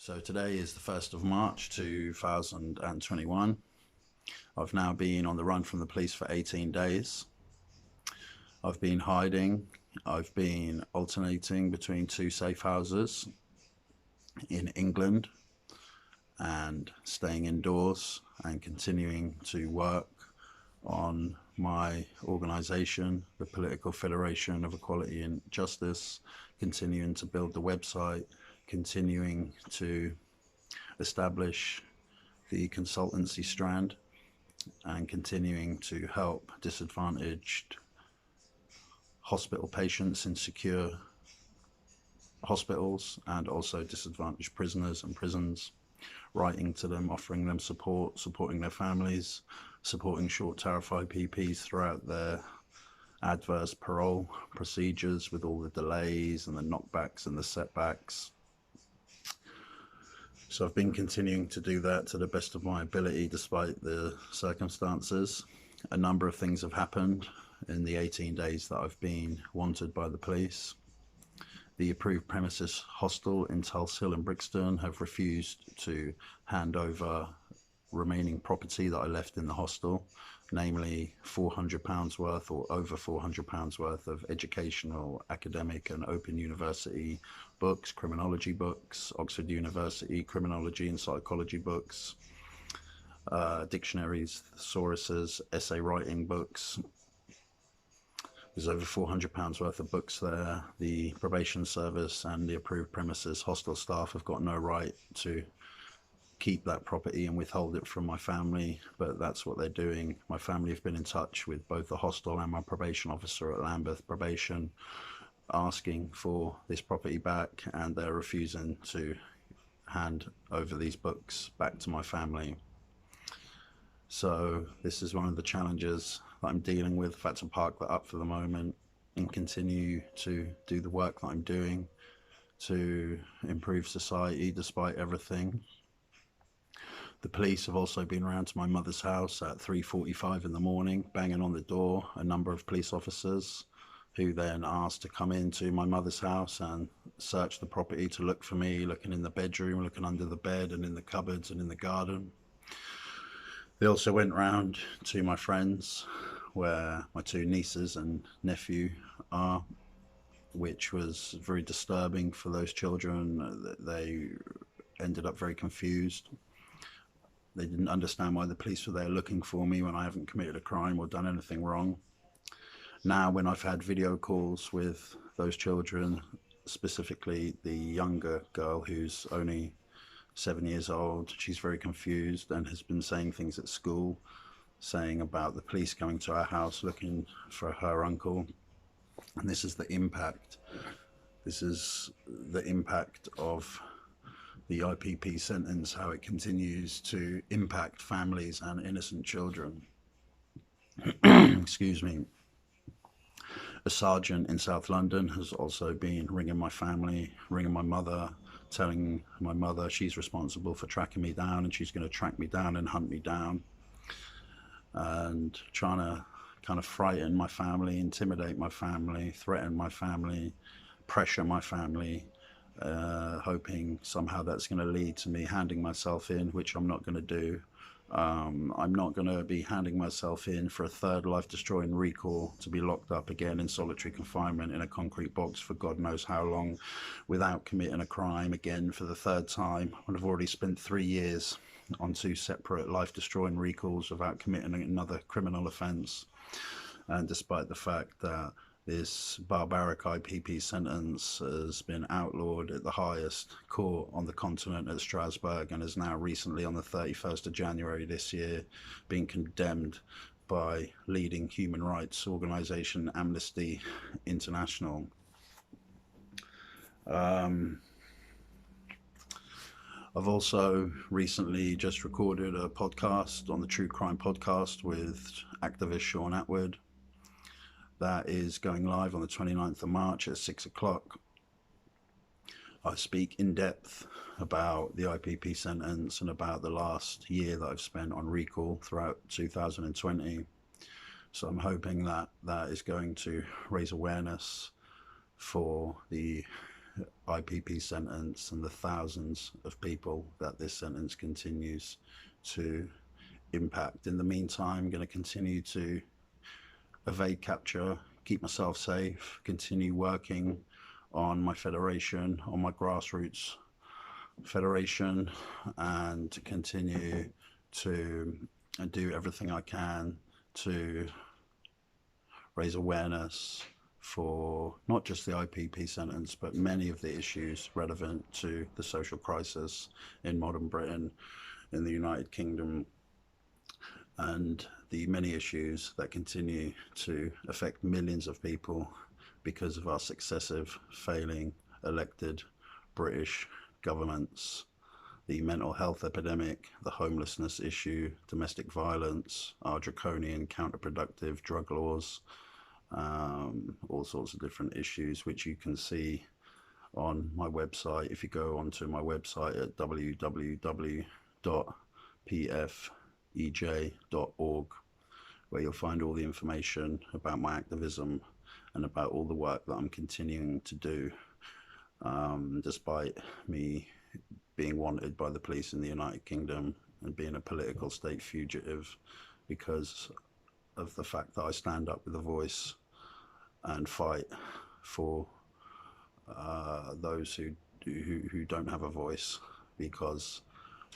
So today is the 1st of March 2021. I've now been on the run from the police for 18 days. I've been hiding. I've been alternating between two safe houses in England and staying indoors and continuing to work on my organisation, the Political Federation of Equality and Justice, continuing to build the website, continuing to establish the consultancy strand, and continuing to help disadvantaged hospital patients in secure hospitals and also disadvantaged prisoners and prisons, writing to them, offering them support, supporting their families, supporting short tariff IPPs throughout their adverse parole procedures with all the delays and the knockbacks and the setbacks. So I've been continuing to do that to the best of my ability despite the circumstances. A number of things have happened in the 18 days that I've been wanted by the police. The approved premises Hostel in Tulse Hill and Brixton have refused to hand over remaining property that I left in the hostel, namely £400 worth or over £400 worth of educational, academic and open university books, criminology books, Oxford University criminology and psychology books, dictionaries, thesauruses, essay writing books. There's over £400 worth of books there. The probation service and the approved premises hostel staff have got no right to keep that property and withhold it from my family, but that's what they're doing. My family have been in touch with both the hostel and my probation officer at Lambeth Probation asking for this property back, and they're refusing to hand over these books back to my family. So this is one of the challenges that I'm dealing with. I've had to park that up for the moment and continue to do the work that I'm doing to improve society despite everything. The police have also been around to my mother's house at 3:45 in the morning, banging on the door, a number of police officers who then asked to come into my mother's house and search the property to look for me, looking in the bedroom, looking under the bed and in the cupboards and in the garden. They also went round to my friends where my two nieces and nephew are, which was very disturbing for those children. They ended up very confused. They didn't understand why the police were there looking for me when I haven't committed a crime or done anything wrong. Now, when I've had video calls with those children, specifically the younger girl who's only 7 years old, she's very confused and has been saying things at school, saying about the police coming to our house looking for her uncle. And this is the impact. This is the impact of the IPP sentence, how it continues to impact families and innocent children. Excuse me. A sergeant in South London has also been ringing my family, ringing my mother, telling my mother she's responsible for tracking me down and she's going to track me down and hunt me down, and trying to kind of frighten my family, intimidate my family, threaten my family, pressure my family, hoping somehow that's going to lead to me handing myself in, which I'm not going to do. I'm not going to be handing myself in for a third life-destroying recall to be locked up again in solitary confinement in a concrete box for God knows how long without committing a crime again for the third time, when I've already spent 3 years on two separate life-destroying recalls without committing another criminal offence. And despite the fact that this barbaric IPP sentence has been outlawed at the highest court on the continent at Strasbourg, and is now recently on the 31st of January this year being condemned by leading human rights organisation Amnesty International. I've also recently just recorded a podcast on the True Crime Podcast with activist Shaun Attwood. That is going live on the 29th of March at 6 o'clock. I speak in depth about the IPP sentence and about the last year that I've spent on recall throughout 2020. So I'm hoping that that is going to raise awareness for the IPP sentence and the thousands of people that this sentence continues to impact. In the meantime, I'm going to continue to evade capture, keep myself safe, continue working on my federation, on my grassroots federation, and to continue to do everything I can to raise awareness for not just the IPP sentence, but many of the issues relevant to the social crisis in modern Britain, in the United Kingdom, and the many issues that continue to affect millions of people because of our successive failing elected British governments. The mental health epidemic, the homelessness issue, domestic violence, our draconian counterproductive drug laws, all sorts of different issues which you can see on my website. If you go onto my website at www.pfej.org, where you'll find all the information about my activism and about all the work that I'm continuing to do, despite me being wanted by the police in the United Kingdom and being a political state fugitive, because of the fact that I stand up with a voice and fight for those who don't have a voice because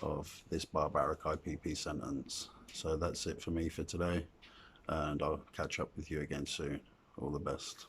of this barbaric IPP sentence. So that's it for me for today, and I'll catch up with you again soon. All the best.